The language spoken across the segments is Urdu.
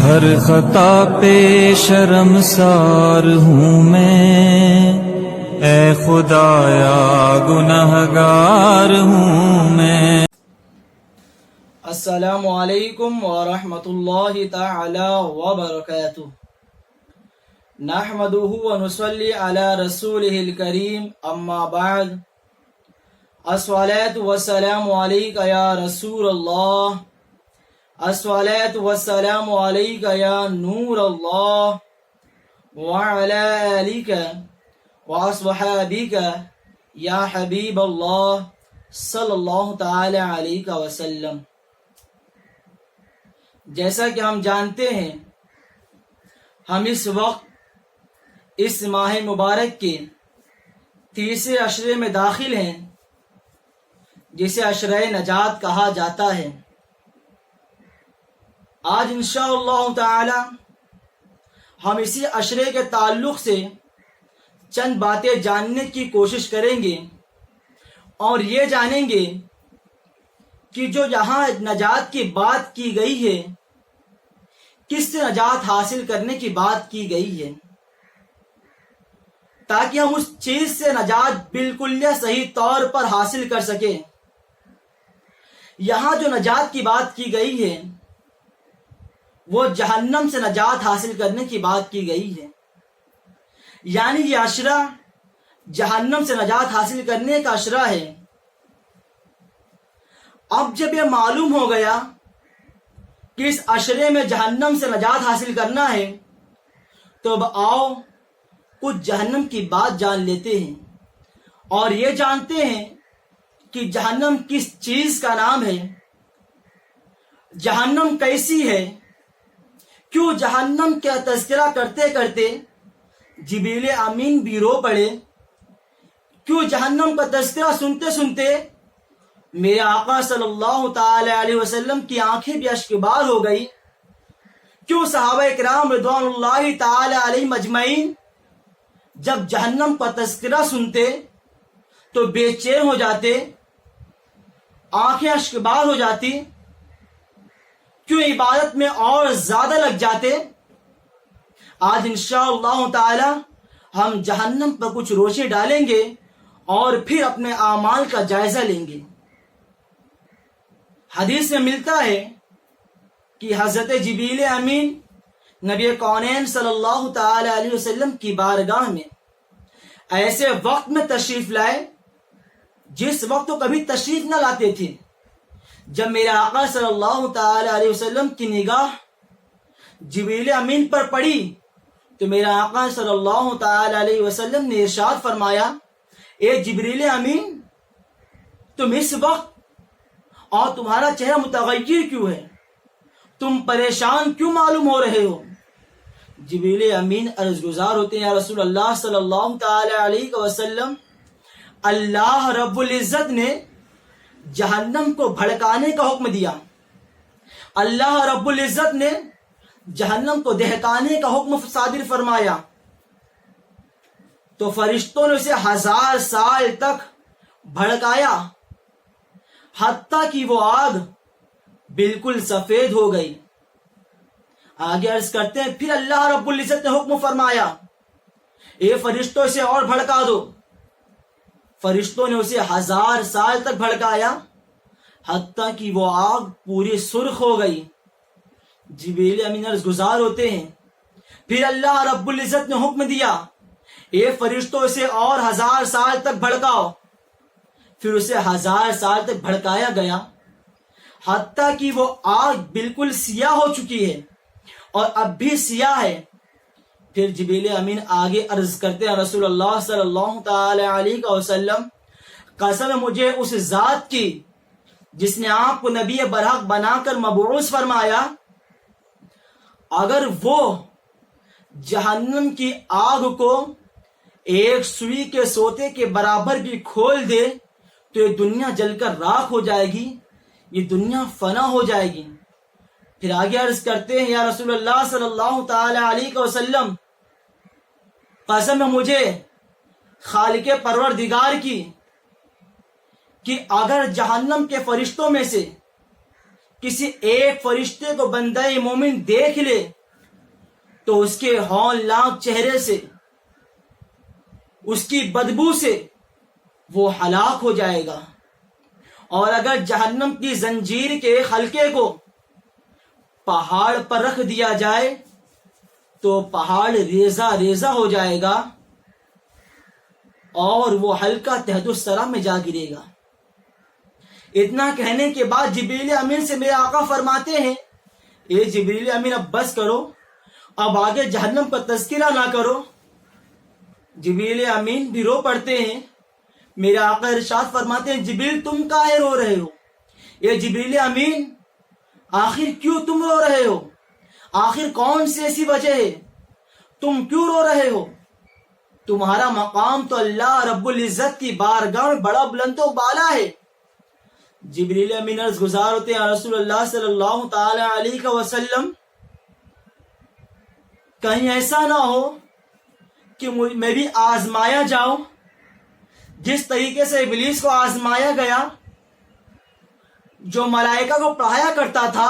ہر خطا پہ شرمسار ہوں میں، اے خدایا گنہگار ہوں میں۔ السلام علیکم ورحمۃ اللہ تعالی وبرکاتہ۔ نحمده ونصلی علی رسولہ الکریم، اما بعد، الصلاۃ والسلام علیک یا رسول اللہ، الصلاۃ والسلام علیک یا نور اللہ، وعلی آلک واصحابک یا حبیب اللہ صلی اللہ تعالی علیہ وسلم۔ جیسا کہ ہم جانتے ہیں، ہم اس وقت اس ماہ مبارک کے تیسرے عشرے میں داخل ہیں، جسے عشرہ نجات کہا جاتا ہے۔ آج انشاءاللہ تعالی ہم اسی عشرے کے تعلق سے چند باتیں جاننے کی کوشش کریں گے، اور یہ جانیں گے کہ جو یہاں نجات کی بات کی گئی ہے، کس سے نجات حاصل کرنے کی بات کی گئی ہے، تاکہ ہم اس چیز سے نجات بالکل صحیح طور پر حاصل کر سکیں۔ یہاں جو نجات کی بات کی گئی ہے وہ جہنم سے نجات حاصل کرنے کی بات کی گئی ہے، یعنی یہ عشرہ جہنم سے نجات حاصل کرنے کا عشرہ ہے۔ اب جب یہ معلوم ہو گیا کہ اس عشرے میں جہنم سے نجات حاصل کرنا ہے، تو اب آؤ کچھ جہنم کی بات جان لیتے ہیں، اور یہ جانتے ہیں کہ جہنم کس چیز کا نام ہے، جہنم کیسی ہے، کیوں جہنم کا تذکرہ کرتے کرتے جبریل امین بھی رو پڑے، کیوں جہنم کا تذکرہ سنتے سنتے میرے آقا صلی اللہ تعالی علیہ وسلم کی آنکھیں بھی اشکبار ہو گئی، کیوں صحابہ کرام رضوان اللہ تعالی علیہ مجمعین جب جہنم کا تذکرہ سنتے تو بے چین ہو جاتے، آنکھیں اشکبار ہو جاتی، کیوں عبادت میں اور زیادہ لگ جاتے۔ آج انشاءاللہ تعالی ہم جہنم پر کچھ روشنی ڈالیں گے اور پھر اپنے اعمال کا جائزہ لیں گے۔ حدیث میں ملتا ہے کہ حضرت جبریل امین نبی کونین صلی اللہ تعالی علیہ وسلم کی بارگاہ میں ایسے وقت میں تشریف لائے جس وقت تو کبھی تشریف نہ لاتے تھے۔ جب میرے آقا صلی اللہ تعالی علیہ وسلم کی نگاہ جبریل امین پر پڑی تو میرے آقا صلی اللہ تعالی علیہ وسلم نے ارشاد فرمایا، اے جبریل امین، تم اس وقت اور تمہارا چہرہ متغیر کیوں ہے، تم پریشان کیوں معلوم ہو رہے ہو؟ جبریل امین عرض گزار ہوتے ہیں، یا رسول اللہ صلی اللہ تعالی علیہ وسلم، اللہ رب العزت نے جہنم کو بھڑکانے کا حکم دیا، اللہ رب العزت نے جہنم کو دہکانے کا حکم صادر فرمایا، تو فرشتوں نے اسے 1000 سال تک بھڑکایا، حتیٰ کہ وہ آگ بالکل سفید ہو گئی۔ آگے عرض کرتے ہیں، پھر اللہ رب العزت نے حکم فرمایا، اے فرشتوں اسے اور بھڑکا دو۔ فرشتوں نے اسے 1000 سال تک بھڑکایا، حتیٰ کہ وہ آگ پوری سرخ ہو گئی۔ جبریل امین عرض گزار ہوتے ہیں، پھر اللہ رب العزت نے حکم دیا، اے فرشتوں اسے اور 1000 سال تک بھڑکاؤ۔ پھر اسے 1000 سال تک بھڑکایا گیا، حتیٰ کہ وہ آگ بالکل سیاہ ہو چکی ہے اور اب بھی سیاہ ہے۔ پھر جبریل امین آگے عرض کرتے ہیں، رسول اللہ صلی اللہ تعالی علیہ وسلم، قسم ہے مجھے اس ذات کی جس نے آپ کو نبی برحق بنا کر مبعوث فرمایا، اگر وہ جہنم کی آگ کو ایک سوئی کے سوتے کے برابر بھی کھول دے تو یہ دنیا جل کر راکھ ہو جائے گی، یہ دنیا فنا ہو جائے گی۔ پھر آگے عرض کرتے ہیں، یا رسول اللہ صلی اللہ تعالی علیہ وسلم، قسم ہے مجھے خالق پروردگار کی کہ اگر جہنم کے فرشتوں میں سے کسی ایک فرشتے کو بندہ مومن دیکھ لے تو اس کے ہولناک چہرے سے، اس کی بدبو سے وہ ہلاک ہو جائے گا۔ اور اگر جہنم کی زنجیر کے حلقے کو پہاڑ پر رکھ دیا جائے تو پہاڑ ریزہ ریزہ ہو جائے گا اور وہ حلقہ تحت الثری میں جا گرے گا۔ اتنا کہنے کے بعد جبریل امین سے میرے آقا فرماتے ہیں، اے جبریل امین اب بس کرو، اب آگے جہنم کا تذکرہ نہ کرو۔ جبریل امین بھی رو پڑتے ہیں۔ میرے آقا ارشاد فرماتے ہیں، جبریل تم کاہے رو رہے ہو؟ اے جبریل امین آخر کیوں تم رو رہے ہو؟ آخر کون سی ایسی وجہ ہے تم کیوں رو رہے ہو؟ تمہارا مقام تو اللہ رب العزت کی بارگاہ میں بڑا بلند و بالا ہے۔ جبریل امین عرض گزار ہوتے ہیں، رسول اللہ صلی اللہ تعالی علیہ وسلم کہیں ایسا نہ ہو کہ میں بھی آزمایا جاؤں جس طریقے سے ابلیس کو آزمایا گیا، جو ملائکہ کو پڑھایا کرتا تھا،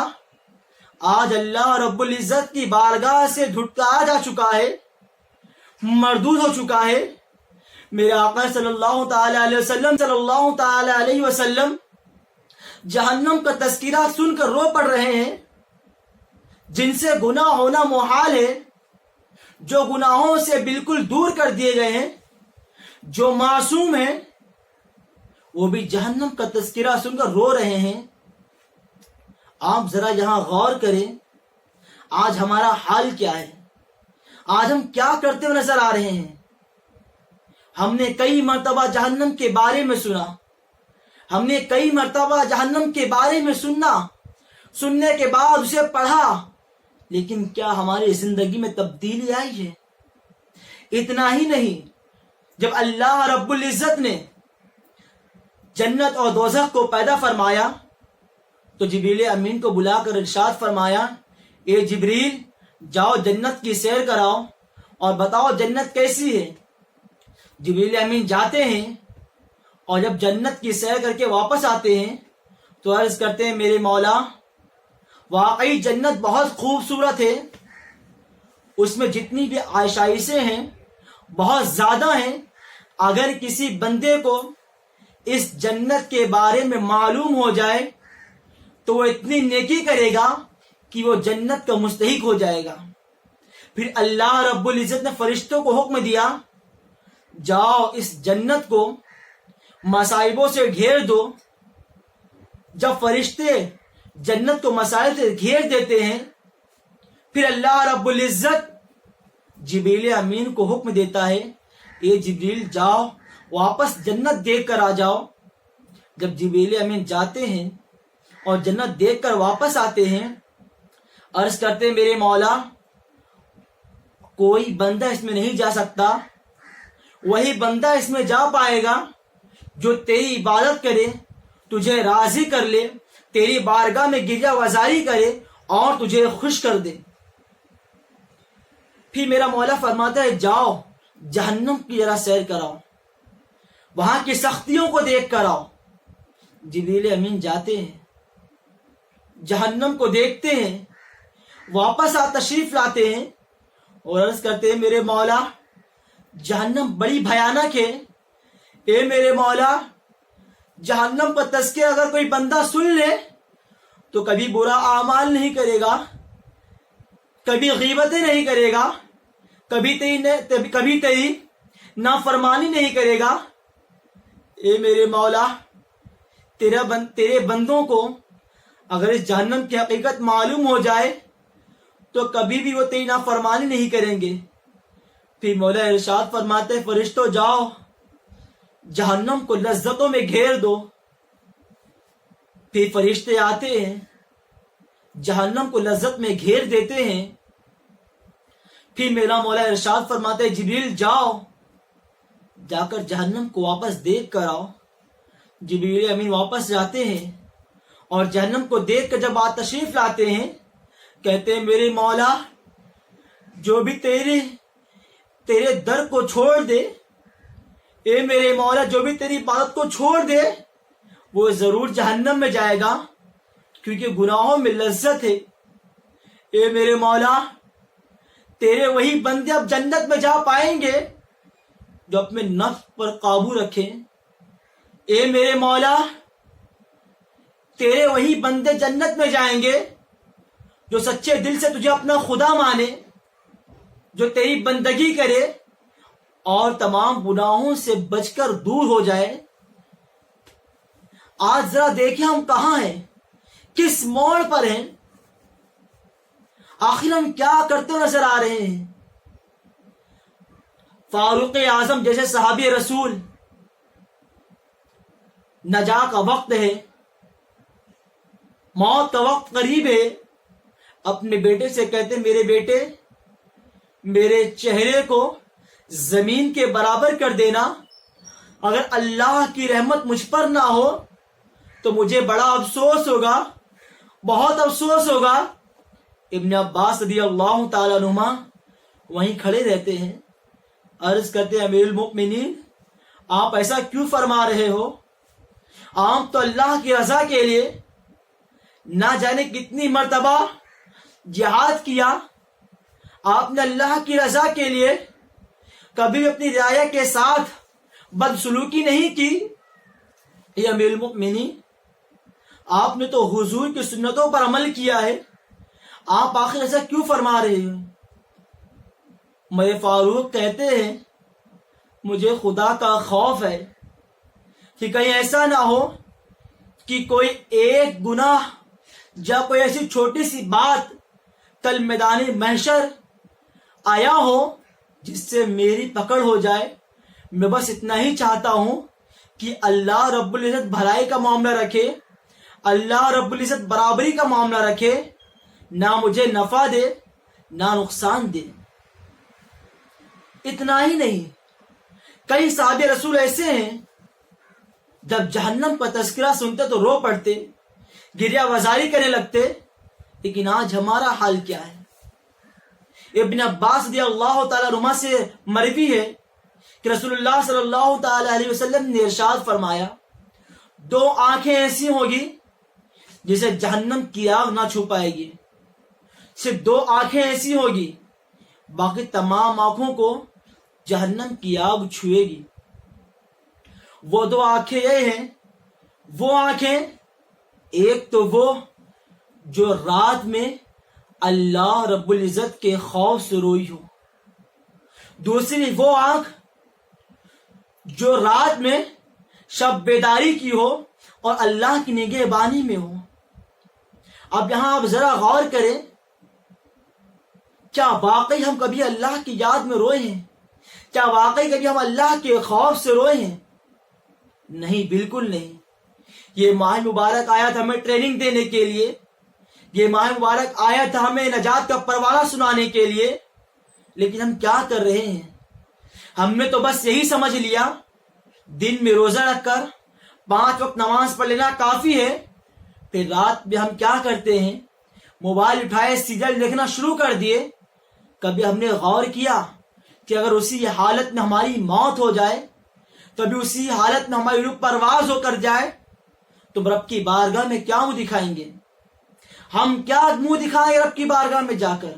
آج اللہ رب العزت کی بارگاہ سے دھٹکایا جا چکا ہے، مردود ہو چکا ہے۔ میرے آقا صلی اللہ تعالی علیہ وسلم جہنم کا تذکرہ سن کر رو پڑ رہے ہیں، جن سے گناہ ہونا محال ہے، جو گناہوں سے بالکل دور کر دیے گئے ہیں، جو معصوم ہیں، وہ بھی جہنم کا تذکرہ سن کر رو رہے ہیں۔ آپ ذرا یہاں غور کریں، آج ہمارا حال کیا ہے؟ آج ہم کیا کرتے ہوئے نظر آ رہے ہیں؟ ہم نے کئی مرتبہ جہنم کے بارے میں سنا، ہم نے کئی مرتبہ جہنم کے بارے میں سننے کے بعد اسے پڑھا، لیکن کیا ہماری زندگی میں تبدیلی آئی ہے؟ اتنا ہی نہیں، جب اللہ رب العزت نے جنت اور دوزخ کو پیدا فرمایا تو جبریل امین کو بلا کر ارشاد فرمایا، اے جبریل جاؤ جنت کی سیر کراؤ اور بتاؤ جنت کیسی ہے۔ جبریل امین جاتے ہیں اور جب جنت کی سیر کر کے واپس آتے ہیں تو عرض کرتے ہیں، میرے مولا واقعی جنت بہت خوبصورت ہے، اس میں جتنی بھی آشائشیں ہیں بہت زیادہ ہیں۔ اگر کسی بندے کو اس جنت کے بارے میں معلوم ہو جائے تو وہ اتنی نیکی کرے گا کہ وہ جنت کا مستحق ہو جائے گا۔ پھر اللہ رب العزت نے فرشتوں کو حکم دیا، جاؤ اس جنت کو مصائبوں سے گھیر دو۔ جب فرشتے جنت کو مصائب سے گھیر دیتے ہیں، پھر اللہ رب العزت جبریل امین کو حکم دیتا ہے، اے جبریل جاؤ واپس جنت دیکھ کر آ جاؤ۔ جب جبریل امین جاتے ہیں اور جنت دیکھ کر واپس آتے ہیں، عرض کرتے ہیں، میرے مولا کوئی بندہ اس میں نہیں جا سکتا، وہی بندہ اس میں جا پائے گا جو تیری عبادت کرے، تجھے راضی کر لے، تیری بارگاہ میں گریہ وزاری کرے اور تجھے خوش کر دے۔ پھر میرا مولا فرماتا ہے، جاؤ جہنم کی ذرا سیر کراؤ، وہاں کی سختیوں کو دیکھ کر آؤ۔ جبریل امین جاتے ہیں، جہنم کو دیکھتے ہیں، واپس تشریف لاتے ہیں اور عرض کرتے ہیں، میرے مولا جہنم بڑی بھیانک ہے۔ اے میرے مولا جہنم کا تذکرہ اگر کوئی بندہ سن لے تو کبھی برا اعمال نہیں کرے گا، کبھی غیبتیں نہیں کرے گا، کبھی تیری نافرمانی نہیں کرے گا۔ اے میرے مولا تیرے بندوں کو اگر اس جہنم کی حقیقت معلوم ہو جائے تو کبھی بھی وہ تیری نافرمانی نہیں کریں گے۔ پھر مولا ارشاد فرماتے، فرشتوں جاؤ جہنم کو لذتوں میں گھیر دو۔ پھر فرشتے آتے ہیں، جہنم کو لذت میں گھیر دیتے ہیں۔ پھر میرا مولا ارشاد فرماتے، جبریل جاؤ جا کر جہنم کو واپس دیکھ کر آؤ۔ جبریل امین واپس جاتے ہیں اور جہنم کو دیکھ کر جب تشریف لاتے ہیں، کہتے ہیں، میرے مولا جو بھی تیرے در کو چھوڑ دے، اے میرے مولا جو بھی تیری عبادت کو چھوڑ دے وہ ضرور جہنم میں جائے گا، کیونکہ گناہوں میں لذت ہے۔ اے میرے مولا تیرے وہی بندے اب جنت میں جا پائیں گے جو اپنے نفس پر قابو رکھیں۔ اے میرے مولا، تیرے وہی بندے جنت میں جائیں گے جو سچے دل سے تجھے اپنا خدا مانے، جو تیری بندگی کرے اور تمام گناہوں سے بچ کر دور ہو جائے۔ آج ذرا دیکھیں ہم کہاں ہیں، کس موڑ پر ہیں، آخر ہم کیا کرتے نظر آ رہے ہیں۔ فاروق اعظم جیسے صحابی رسول، نجا کا وقت ہے، موت کا وقت قریب ہے، اپنے بیٹے سے کہتے میرے بیٹے، میرے چہرے کو زمین کے برابر کر دینا، اگر اللہ کی رحمت مجھ پر نہ ہو تو مجھے بڑا افسوس ہوگا، بہت افسوس ہوگا۔ ابن عباس رضی اللہ تعالیٰ عنہما وہیں کھڑے رہتے ہیں، عرض کرتے ہیں امیر المؤمنین آپ ایسا کیوں فرما رہے ہو؟ آپ تو اللہ کی رضا کے لیے نہ جانے کتنی مرتبہ جہاد کیا، آپ نے اللہ کی رضا کے لیے کبھی اپنی رعایا کے ساتھ بدسلوکی نہیں کی۔ اے امیر المؤمنین، آپ نے تو حضور کی سنتوں پر عمل کیا ہے، آپ آخر ایسا کیوں فرما رہے ہو؟ میرے فاروق کہتے ہیں مجھے خدا کا خوف ہے کہ کہیں ایسا نہ ہو کہ کوئی ایک گناہ یا کوئی ایسی چھوٹی سی بات کل میدان محشر آیا ہو جس سے میری پکڑ ہو جائے۔ میں بس اتنا ہی چاہتا ہوں کہ اللہ رب العزت بھلائی کا معاملہ رکھے، اللہ رب العزت برابری کا معاملہ رکھے، نہ مجھے نفع دے نہ نقصان دے۔ اتنا ہی نہیں، کئی صحابہ رسول ایسے ہیں جب جہنم کا تذکرہ سنتے تو رو پڑتے، گریہ وزاری کرنے لگتے، لیکن آج ہمارا حال کیا ہے؟ ابن عباس رضی اللہ تعالیٰ عنہما سے مروی ہے کہ رسول اللہ صلی اللہ تعالی علیہ وسلم نے ارشاد فرمایا، دو آنکھیں ایسی ہوگی جسے جہنم کی آگ نہ چھو پائے گی، صرف دو آنکھیں ایسی ہوگی، باقی تمام آنکھوں کو جہنم کی آگ چھوئے گی۔ وہ دو آنکھیں یہ ہیں، وہ آنکھیں، ایک تو وہ جو رات میں اللہ رب العزت کے خوف سے روئی ہو، دوسری وہ آنکھ جو رات میں شب بیداری کی ہو اور اللہ کی نگہبانی میں ہو۔ اب یہاں آپ ذرا غور کریں، کیا واقعی ہم کبھی اللہ کی یاد میں روئے ہیں؟ کیا واقعی کبھی ہم اللہ کے خوف سے روئے ہیں؟ نہیں، بالکل نہیں۔ یہ ماہ مبارک آیا تھا ہمیں ٹریننگ دینے کے لیے، یہ ماہ مبارک آیا تھا ہمیں نجات کا پروانہ سنانے کے لیے، لیکن ہم کیا کر رہے ہیں؟ ہم نے تو بس یہی سمجھ لیا دن میں روزہ رکھ کر 5 وقت نماز پڑھ لینا کافی ہے، پھر رات میں ہم کیا کرتے ہیں؟ موبائل اٹھائے سیریل دیکھنا شروع کر دیے۔ کبھی ہم نے غور کیا کہ اگر اسی حالت میں ہماری موت ہو جائے، کبھی اسی حالت میں ہماری روح پرواز ہو کر جائے تو رب کی بارگاہ میں کیا منہ دکھائیں گے؟ ہم کیا منہ دکھائیں گے رب کی بارگاہ میں جا کر؟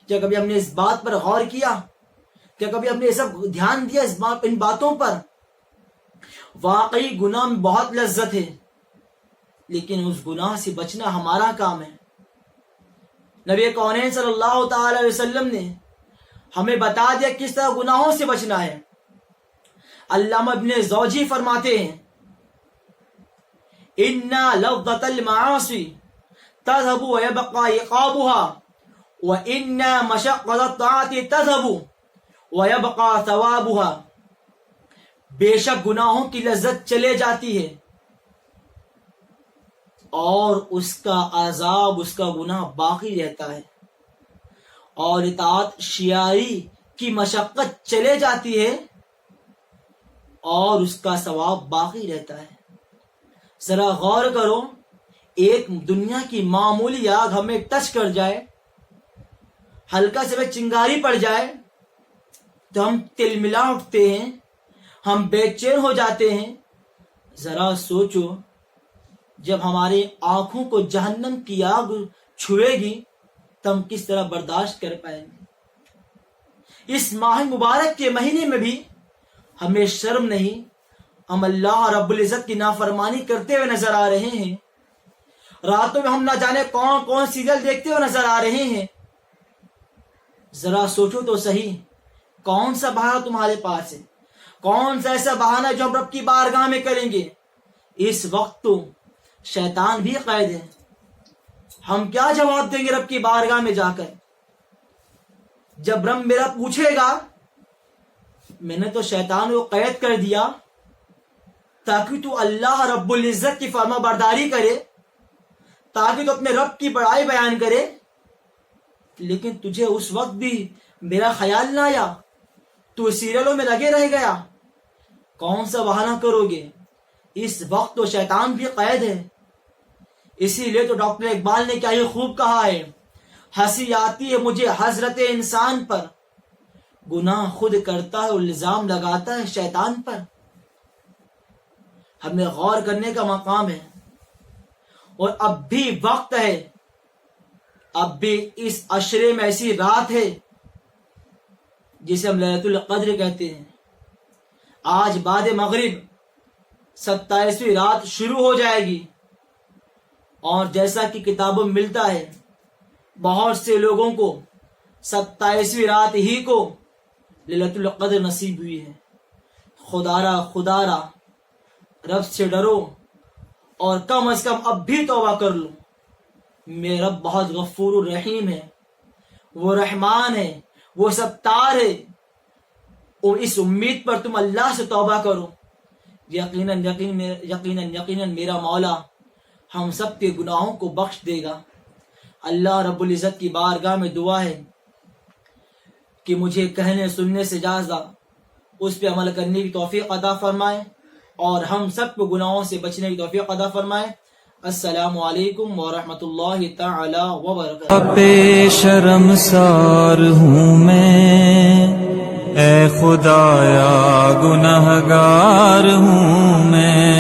کیا کبھی ہم نے اس بات پر غور کیا؟ کیا کبھی ہم نے سب دھیان دیا ان باتوں پر؟ واقعی گناہ میں بہت لذت ہے، لیکن اس گناہ سے بچنا ہمارا کام ہے۔ نبی کونین صلی اللہ تعالی علیہ وسلم نے ہمیں بتا دیا کس طرح گناہوں سے بچنا ہے۔ علامہ ابن زوجی فرماتے ہیں، اِنَّا لَفْظَةَ الْمَعَاصِي تَذْهَبُ وَيَبْقَى عِقَابُهَا وَإِنَّا مَشَقَّةَ الطَّاعَةِ تَذْهَبُ وَيَبْقَى ثَوَابُهَا۔ بے شک گناہوں کی لذت چلے جاتی ہے اور اس کا عذاب، اس کا گناہ باقی رہتا ہے، اور اطاعت شیاری کی مشقت چلے جاتی ہے اور اس کا ثواب باقی رہتا ہے۔ ذرا غور کرو، ایک دنیا کی معمولی آگ ہمیں ٹچ کر جائے، ہلکا سے بھی چنگاری پڑ جائے تو ہم تلملا اٹھتے ہیں، ہم بے چین ہو جاتے ہیں۔ ذرا سوچو، جب ہماری آنکھوں کو جہنم کی آگ چھوئے گی تو ہم کس طرح برداشت کر پائیں گے؟ اس ماہ مبارک کے مہینے میں بھی ہمیں شرم نہیں، ہم اللہ رب العزت کی نافرمانی کرتے ہوئے نظر آ رہے ہیں۔ راتوں میں ہم نہ جانے کون کون سیریل دیکھتے ہوئے نظر آ رہے ہیں۔ ذرا سوچو تو صحیح، کون سا بہانہ تمہارے پاس ہے؟ کون سا ایسا بہانہ جو ہم رب کی بارگاہ میں کریں گے؟ اس وقت تو شیطان بھی قید ہے۔ ہم کیا جواب دیں گے رب کی بارگاہ میں جا کر؟ جب رب میرا پوچھے گا میں نے تو شیطان کو قید کر دیا تاکہ تو اللہ رب العزت کی فرما برداری کرے، تاکہ تو اپنے رب کی بڑائی بیان کرے، لیکن تجھے اس وقت بھی میرا خیال نہ آیا، تو سیریلوں میں لگے رہ گیا، کون سا بہانہ کرو گے؟ اس وقت تو شیطان بھی قید ہے۔ اسی لیے تو ڈاکٹر اقبال نے کیا ہی خوب کہا ہے، ہنسی آتی ہے مجھے حضرت انسان پر، گناہ خود کرتا ہے الزام لگاتا ہے شیطان پر۔ ہمیں غور کرنے کا مقام ہے، اور اب بھی وقت ہے، اب بھی اس عشرے میں ایسی رات ہے جسے ہم لیلۃ القدر کہتے ہیں۔ آج بعد مغرب 27ویں رات شروع ہو جائے گی، اور جیسا کہ کتابوں میں ملتا ہے بہت سے لوگوں کو 27ویں رات ہی کو لیلۃ القدر نصیب ہوئی ہے۔ خدا را رب سے ڈرو، اور کم از کم اب بھی توبہ کر لو۔ میرا رب بہت غفور الرحیم ہے، وہ رحمان ہے، وہ ستار ہے، اور اس امید پر تم اللہ سے توبہ کرو۔ یقیناً میرا مولا ہم سب کے گناہوں کو بخش دے گا۔ اللہ رب العزت کی بارگاہ میں دعا ہے کہ مجھے کہنے سننے سے زیادہ اس پہ عمل کرنے کی توفیق عطا فرمائے، اور ہم سب کو گناہوں سے بچنے کی توفیق عطا فرمائے۔ السلام علیکم ورحمۃ اللہ تعالی وبرکاتہ۔ پہ شرمسار ہوں میں، اے خدایا گنہگار ہوں میں۔